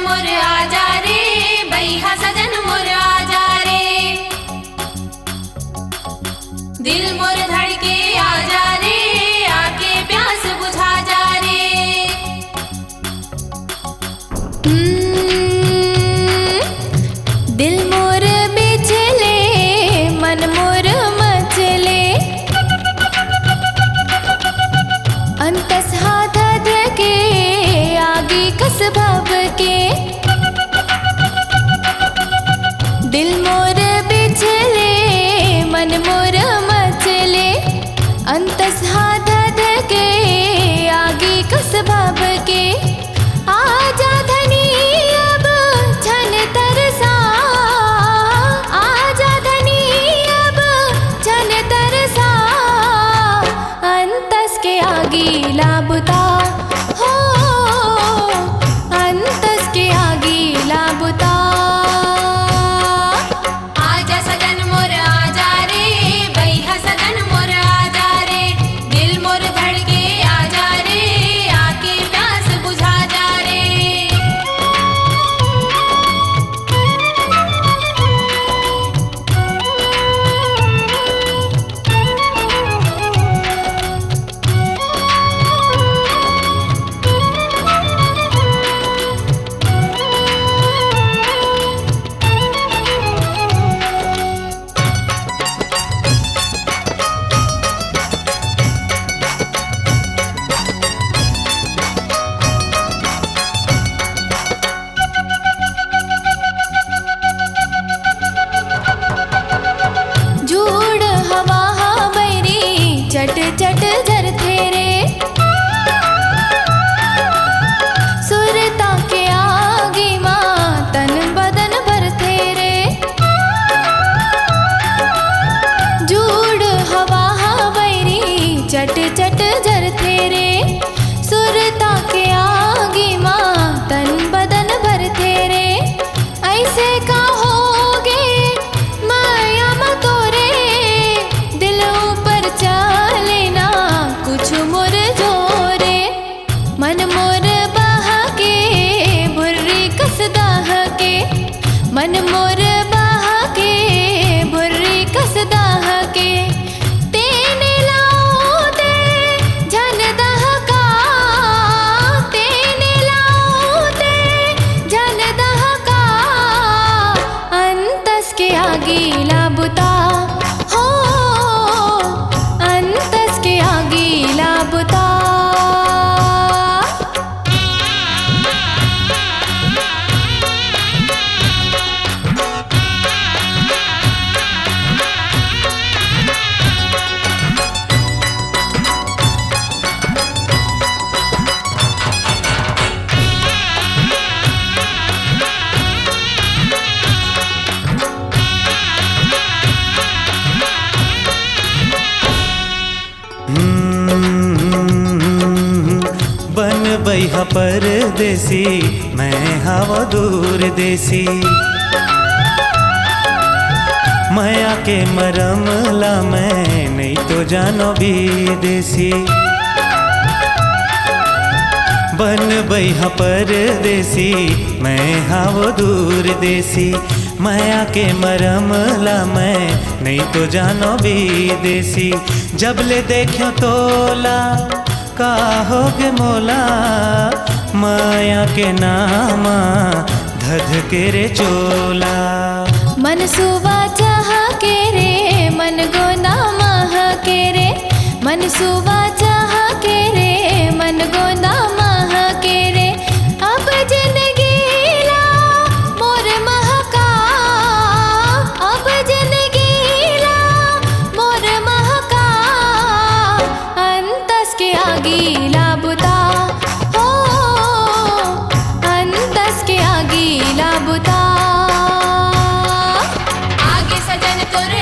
मोर आजा रे, बैहा सजन मोर आजा रे। दिल मोर धड़के आजा रे, आके प्यास बुझा जा रे। दिल मोर बिचले, मन मोर मचले, अंतस हाथ के आगे कस भव के। दिल मोर बिचले, मन मोर मचले, अंतस हाथ के आगे कस भव के। आजा धनी अब छन तरसा, आजा धनी अब छन तरसा, अंतस के आगे लाबुता हो, अंतस के आगे लाबुता। आजा सजन मोर आजा रे, बैहा सजन मोर आजा रे। दिल मोर धड़के आजा रे, आके प्यास बुझा जा रे। झूड़ हवा बैरी चट चट झरथे रे, सुरता के आगे माँ तन बदन भरथे रे। झूड़ हवा बैरी चट चट झरथे रे, सुरता के आगे माँ तन बदन भरथे रे। ऐसे का होगे माया मतोरे, दिल ऊपर चले ना कुछ मोर जोरे। मन मोर बहा के भुर्री कस दाह के, मन मोर बहा के भुर्री कस दाह के। तेने लाओ दे झन दहका, तेने लाओ दे झन दहका, अंतस के आगे लाबुता हो, अंतस के आगे लाबुता। बन बैहा परदेसी, मैं हवा दूर देसी। माया के मरम ला मैं नहीं तो जानो भी देसी। बन बैहा परदेसी, मैं हवा दूर देसी। माया के मरम ला मैं नहीं तो जानो भी देसी। जब ले देखो तोला का होगे मोला, माया के नामा धध के रे चोला। मन सुवा चाह के रे, मन गोना माह के रे, मन सुवा चाह के रे, मन गोना माह के रे। अब जिंदगी ला मोर महका, अब जिंदगी ला मोर महका, अंतस के आगे लाबुता हो, अंतस के आगे लाबुता। आगे सजन तोर